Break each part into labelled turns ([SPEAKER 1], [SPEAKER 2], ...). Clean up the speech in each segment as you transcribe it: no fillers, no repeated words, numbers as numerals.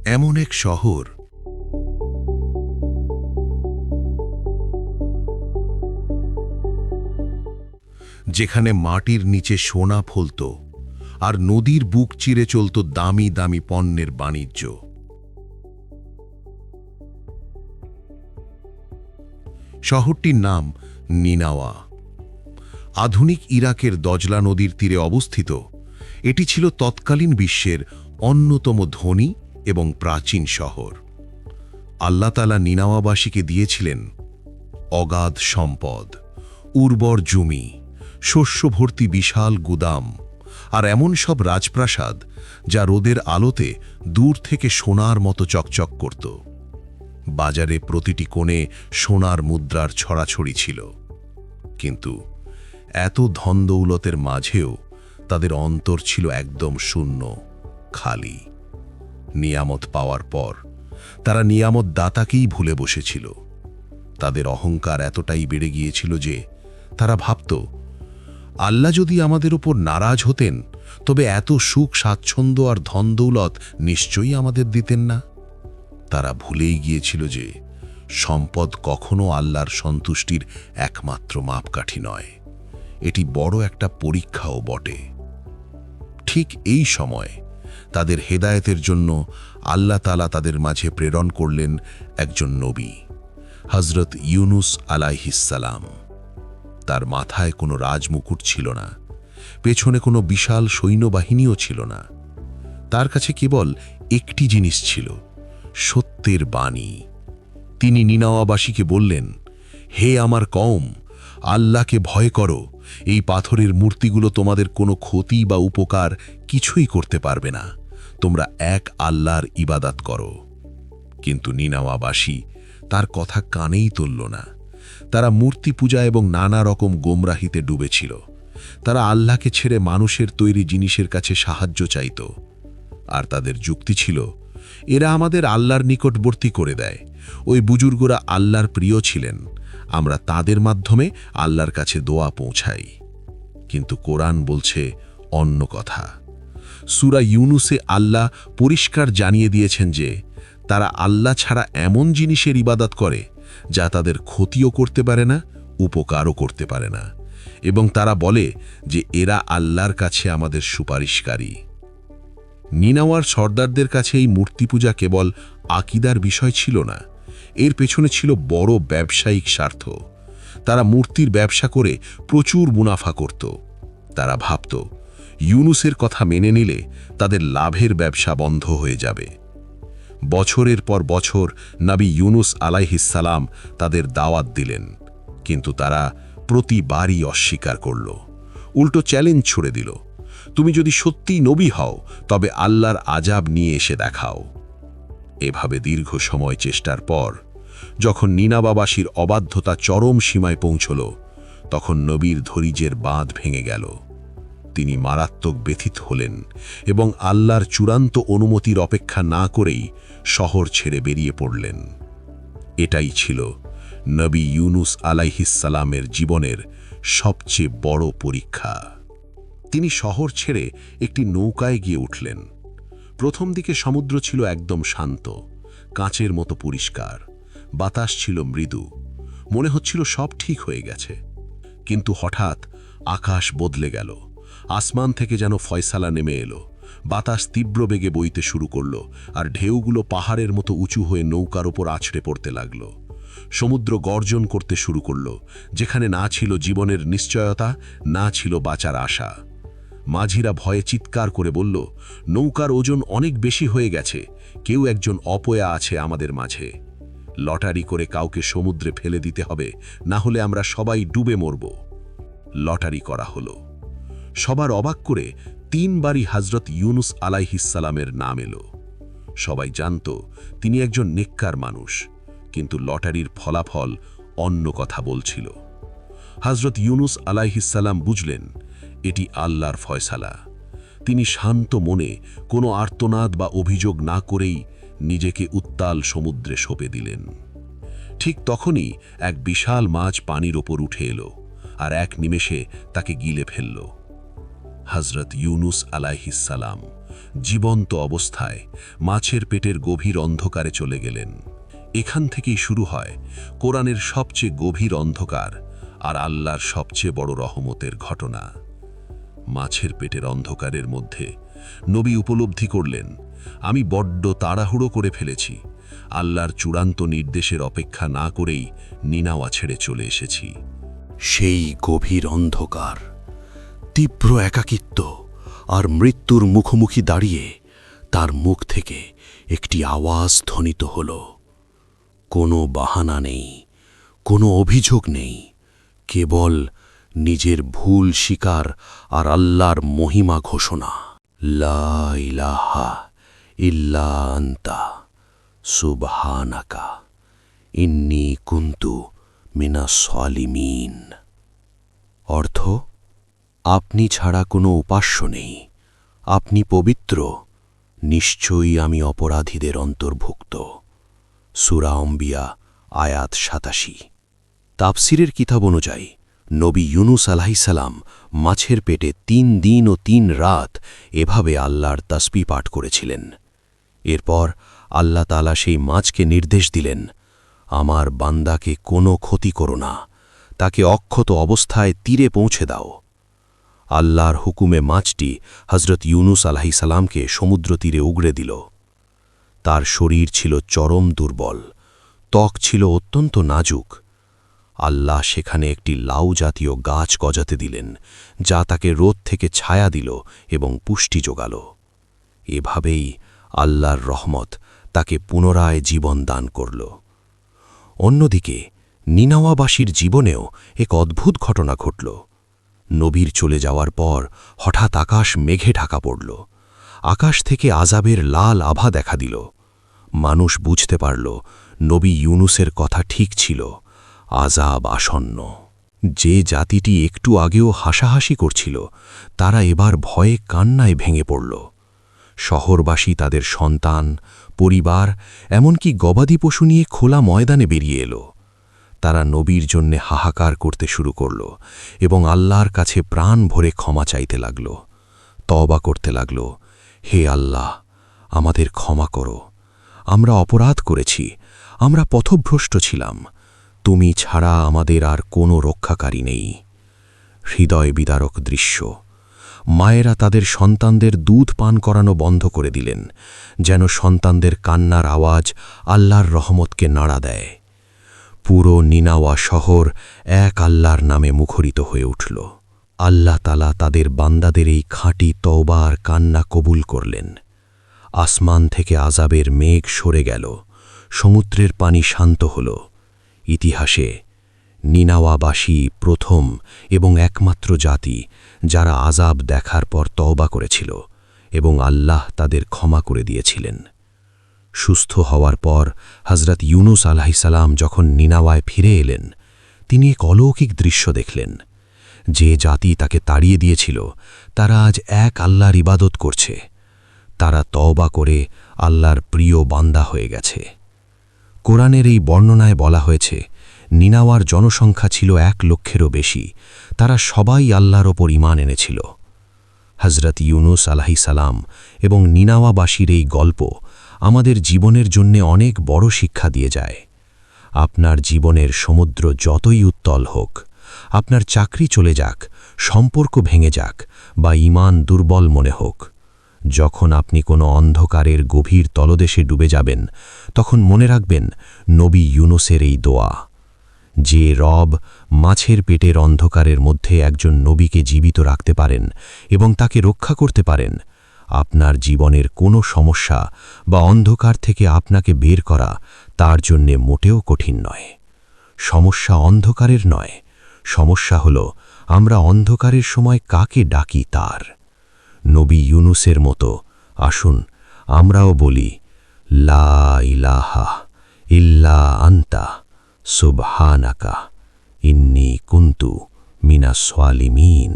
[SPEAKER 1] এমন এক শহর যেখানে মাটির নিচে সোনা ফলত আর নদীর বুক চিরে চলত দামি দামি পণ্যের বাণিজ্য। শহরটির নাম নিনাওয়া। আধুনিক ইরাকের দজলা নদীর তীরে অবস্থিত এটি ছিল তৎকালীন বিশ্বের অন্যতম ধনী এবং প্রাচীন শহর। আল্লাহ তাআলা নিনাওয়াবাসীকে দিয়েছিলেন অগাধ সম্পদ, উর্বর জমি, শস্যভর্তি বিশাল গুদাম আর এমন সব রাজপ্রাসাদ যা রোদের আলোতে দূর থেকে সোনার মতো চকচক করত। বাজারে প্রতিটি কোণে সোনার মুদ্রার ছড়াছড়ি ছিল। কিন্তু এত ধনদৌলতের মাঝেও তাদের অন্তর ছিল একদম শূন্য, খালি। নিয়ামত পাওয়ার পর তারা নিয়ামত দাতাকেই ভুলে বসেছিল। তাদের অহংকার এতটাই বেড়ে গিয়েছিল যে তারা ভাবত, আল্লাহ যদি আমাদের উপর নারাজ হতেন তবে এত সুখ স্বাচ্ছন্দ্য আর ধনদৌলত নিশ্চয়ই আমাদের দিতেন না। তারা ভুলেই গিয়েছিল যে সম্পদ কখনো আল্লাহর সন্তুষ্টির একমাত্র মাপকাঠি নয়, এটি বড় একটা পরীক্ষাও বটে। ঠিক এই সময় তাদের হেদায়েতের জন্য আল্লাহ তাআলা তাদের মাঝে প্রেরণ করলেন একজন নবী, হযরত ইউনুস আলাইহিস সালাম। তার মাথায় কোনো রাজমুকুট ছিল না, পেছনে কোনো বিশাল সৈন্যবাহিনীও ছিল না। তার কাছে কেবল একটি জিনিস ছিল, সত্যের বাণী। তিনি নিনাওয়াবাসীকে বললেন, হে আমার কওম, আল্লাহকে ভয় করো। এই পাথরের মূর্তিগুলো তোমাদের কোনো ক্ষতি বা উপকার কিছুই করতে পারবে না। তোমরা এক আল্লাহর ইবাদত করো। কিন্তু নিনাওয়াবাসী তার কথা কানেই তুলল না। তারা মূর্তি পূজা এবং নানা রকম গোমরাহিতে ডুবেছিল। তারা আল্লাহকে ছেড়ে মানুষের তৈরি জিনিসের কাছে সাহায্য চাইত। আর তাদের যুক্তি ছিল, এরা আমাদের আল্লাহর নিকটবর্তী করে দেয়। ওই বুজুর্গরা আল্লাহর প্রিয় ছিলেন, আমরা তাদের মাধ্যমে আল্লাহর কাছে দোয়া পৌঁছাই। কিন্তু কোরআন বলছে অন্য কথা। সূরা ইউনুসে আল্লাহ পরিষ্কার জানিয়ে দিয়েছেন যে তারা আল্লাহ ছাড়া এমন জিনিসের ইবাদত করে যা তাদের ক্ষতিও করতে পারে না, উপকারও করতে পারে না, এবং তারা বলে যে এরা আল্লাহর কাছে আমাদের সুপারিশকারী। নিনাওয়ার সর্দারদের কাছে এই মূর্তি পূজা কেবল আকীদার বিষয় ছিল না, এর পেছনে ছিল বড় ব্যবসায়িক স্বার্থ। তারা মূর্তির ব্যবসা করে প্রচুর মুনাফা করত। তারা ভাবত, ইউনুসের কথা মেনে নিলে তাদের লাভের ব্যবসা বন্ধ হয়ে যাবে। বছরের পর বছর নবী ইউনুস আলাইহিস সালাম তাদের দাওয়াত দিলেন, কিন্তু তারা প্রতিবারই অস্বীকার করল। উল্টো চ্যালেঞ্জ ছুড়ে দিল, তুমি যদি সত্যিই নবী হও তবে আল্লাহর আযাব নিয়ে এসে দেখাও। এভাবে দীর্ঘ সময় চেষ্টার পর যখন নিনাওয়াবাসীর অবাধ্যতা চরম সীমায় পৌঁছল, তখন নবীর ধৈর্যের বাঁধ ভেঙে গেল। তিনি মারাত্মক ব্যথিত হলেন এবং আল্লাহর চূড়ান্ত অনুমতির অপেক্ষা না করেই শহর ছেড়ে বেরিয়ে পড়লেন। এটাই ছিল নবী ইউনুস আলাইহিস সালামের জীবনের সবচেয়ে বড় পরীক্ষা। তিনি শহর ছেড়ে একটি নৌকায় গিয়ে উঠলেন। প্রথম দিকে সমুদ্র ছিল একদম শান্ত, কাঁচের মতো পরিষ্কার, বাতাস ছিল মৃদু, মনে হচ্ছিল সব ঠিক হয়ে গেছে। কিন্তু হঠাৎ আকাশ বদলে গেল, আসমান থেকে যেন ফয়সালা নেমে এলো। বাতাস তীব্র বেগে বইতে শুরু করল, আর ঢেউগুলো পাহাড়ের মতো উঁচু হয়ে নৌকার ওপর আছড়ে পড়তে লাগল। সমুদ্র গর্জন করতে শুরু করল, যেখানে না ছিল জীবনের নিশ্চয়তা, না ছিল বাঁচার আশা। মাঝিরা ভয়ে চিৎকার করে বলল, নৌকার ওজন অনেক বেশি হয়ে গেছে, কেউ একজন অপয়া আছে আমাদের মাঝে। লটারি করে কাউকে সমুদ্রে ফেলে দিতে হবে, না হলে আমরা সবাই ডুবে মরব। লটারি করা হলো। সবার অবাক করে 3 বারই হযরত ইউনুস আলাইহিস সালামের নাম এলো। সবাই জানত তিনি একজন নেককার মানুষ, কিন্তু লটারির ফলাফল অন্য কথা বলছিল। হযরত ইউনুস আলাইহিস সালাম বুঝলেন এটি আল্লাহর ফয়সালা। তিনি শান্ত মনে কোনো আর্তনাদ বা অভিযোগ না করেই নিজেকে উত্তাল সমুদ্রে সঁপে দিলেন। ঠিক তখনই এক বিশাল মাছ পানির ওপর উঠে এলো আর এক নিমেষে তাকে গিলে ফেলল। হযরত ইউনুস আলাইহিস সালাম
[SPEAKER 2] জীবন্ত অবস্থায় মাছের পেটের গভীর অন্ধকারে চলে গেলেন। এখান থেকেই শুরু হয় কোরআনের সবচেয়ে গভীর অন্ধকার আর আল্লাহর সবচেয়ে বড় রহমতের ঘটনা। মাছের পেটের অন্ধকারের মধ্যে নবী উপলব্ধি করলেন, আমি বড্ড তাড়াহুড়ো করে ফেলেছি। আল্লাহর চূড়ান্ত নির্দেশের অপেক্ষা না করেই নিনাওয়া ছেড়ে চলে এসেছি।
[SPEAKER 3] সেই গভীর অন্ধকার, তীব্র একাকিত্ব আর মৃত্যুর মুখোমুখি দাঁড়িয়ে তার মুখ থেকে একটি আওয়াজ ধ্বনিত হল। কোনো বাহানা নেই, কোনো অভিযোগ নেই, কেবল নিজের ভুল স্বীকার আর আল্লাহর মহিমা ঘোষণা। লা ইলাহা ইল্লা আনতা সুবহানাকা ইন্নী কুনতু মিনাস সালিমিন। অর্থ, আপনি ছাড়া কোনো উপাস্য নেই, আপনি পবিত্র, নিশ্চয়ই আমি অপরাধীদের অন্তর্ভুক্ত। সূরা আম্বিয়া আয়াত ৮৭। তাফসিরের কিতাব অনুযায়ী নবী ইউনুস আলাইহিসসালাম মাছের পেটে ৩ দিন ও ৩ রাত এভাবে আল্লাহর তাসবিহ পাঠ করেছিলেন। এরপর আল্লাহ তাআলা সেই মাছকে নির্দেশ দিলেন, আমার বান্দাকে কোনো ক্ষতি করো না, তাকে অক্ষত অবস্থায় তীরে পৌঁছে দাও। আল্লাহর হুকুমে মাছটি হযরত ইউনুস আলাইহিসসালামকে সমুদ্র তীরে উগড়ে দিল। তার শরীর ছিল চরম দুর্বল, ত্বক ছিল অত্যন্ত নাজুক। আল্লাহ সেখানে একটি লাউ জাতীয় গাছ গজাতে দিলেন, যা তাকে রোদ থেকে ছায়া দিল এবং পুষ্টি যোগাল। এভাবেই আল্লাহর রহমত তাকে পুনরায় জীবন দান করল। অন্যদিকে নিনাওয়াবাসীর জীবনেও এক অদ্ভুত ঘটনা ঘটল। নবীর চলে যাওয়ার পর হঠাৎ আকাশ মেঘে ঢাকা পড়ল। আকাশ থেকে আযাবের লাল আভা দেখা দিল। মানুষ বুঝতে পারল, নবী ইউনুসের কথা ঠিক ছিল, আযাব আসন্ন। যে জাতিটি একটু আগেও হাসাহাসি করছিল, তারা এবার ভয়ে কান্নায় ভেঙে পড়ল। শহরবাসী তাদের সন্তান, পরিবার, এমনকি গবাদি পশু নিয়ে খোলা ময়দানে বেরিয়ে এলো। তারা নবীর জন্যে হাহাকার করতে শুরু করল এবং আল্লাহর কাছে প্রাণ ভরে ক্ষমা চাইতে লাগল, তওবা করতে লাগল। হে আল্লাহ, আমাদের ক্ষমা করো, আমরা অপরাধ করেছি, আমরা পথভ্রষ্ট ছিলাম, তুমি ছাড়া আমাদের আর কোনো রক্ষাকারী নেই। হৃদয় বিদারক দৃশ্য। মায়েরা তাদের সন্তানদের দুধ পান করানো বন্ধ করে দিলেন, যেন সন্তানদের কান্নার আওয়াজ আল্লাহর রহমতকে নাড়া দেয়। পুরো নিনাওয়া শহর এক আল্লাহর নামে মুখরিত হয়ে উঠল। আল্লাহ তাআলা তাদের বান্দাদের এই খাঁটি তওবা আর কান্না কবুল করলেন। আসমান থেকে আযাবের মেঘ সরে গেল, সমুদ্রের পানি শান্ত হল। ইতিহাসে নিনাওয়াবাসী প্রথম এবং একমাত্র জাতি যারা আযাব দেখার পর তওবা করেছিল এবং আল্লাহ তাদের ক্ষমা করে দিয়েছিলেন। সুস্থ হওয়ার পর হযরত ইউনুস আলাইহিসসালাম যখন নিনাওয়ায় ফিরে এলেন, তিনি এক অলৌকিক দৃশ্য দেখলেন। যে জাতি তাকে তাড়িয়ে দিয়েছিল, তারা আজ এক আল্লাহর ইবাদত করছে। তারা তওবা করে আল্লাহর প্রিয় বান্দা হয়ে গেছে। কোরআনের এই বর্ণনায় বলা হয়েছে, নিনাওয়ার জনসংখ্যা ছিল ১ লক্ষেরও বেশি। তারা সবাই আল্লাহর ওপর ঈমান এনেছিল। হযরত ইউনুস আলাইহিসসালাম এবং নিনাওয়াবাসীর এই গল্প আমাদের জীবনের জন্য অনেক বড় শিক্ষা দিয়ে যায়। আপনার জীবনের সমুদ্র যতই উত্তল হোক, আপনার চাকরি চলে যাক, সম্পর্ক ভেঙে যাক বা ঈমান দুর্বল মনে হোক, যখন আপনি কোনো অন্ধকারের গভীর তলদেশে ডুবে যাবেন, তখন মনে রাখবেন নবী ইউনুসের এই দোয়া। যে রব মাছের পেটের অন্ধকারের মধ্যে একজন নবীকে জীবিত রাখতে পারেন এবং তাকে রক্ষা করতে পারেন, আপনার জীবনের কোনো সমস্যা বা অন্ধকার থেকে আপনাকে বের করা তার জন্যে মোটেও কঠিন নয়। সমস্যা অন্ধকারের নয়, সমস্যা হল আমরা অন্ধকারের সময় কাকে ডাকি তার। নবী ইউনুসের মতো আসুন আমরাও বলি, লা ইলাহা ইল্লা আনতা সুবহানাকা ইন্নী কুনতু মিনাস সালিমিন।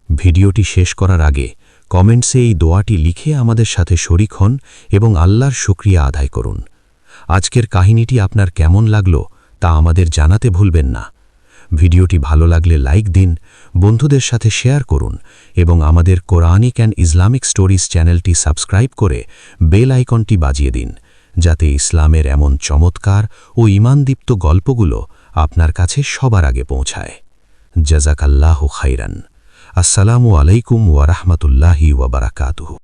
[SPEAKER 3] ভিডিওটি শেষ করার আগে কমেন্টসে এই দোয়াটি লিখে আমাদের সাথে শরীক হন এবং আল্লাহর শুকরিয়া আদায় করুন। আজকের কাহিনীটি আপনার কেমন লাগলো তা আমাদের জানাতে ভুলবেন না। ভিডিওটি ভালো লাগলে লাইক দিন, বন্ধুদের সাথে শেয়ার করুন এবং আমাদের কোরআনিক অ্যান্ড ইসলামিক স্টোরিজ চ্যানেলটি সাবস্ক্রাইব করে বেল আইকনটি বাজিয়ে দিন, যাতে ইসলামের এমন চমৎকার ও ঈমানদীপ্ত গল্পগুলো আপনার কাছে সবার আগে পৌঁছায়। জাযাকাল্লাহু খাইরান। আসসালামু আলাইকুম ওয়া রাহমাতুল্লাহি ওয়া বারাকাতুহু।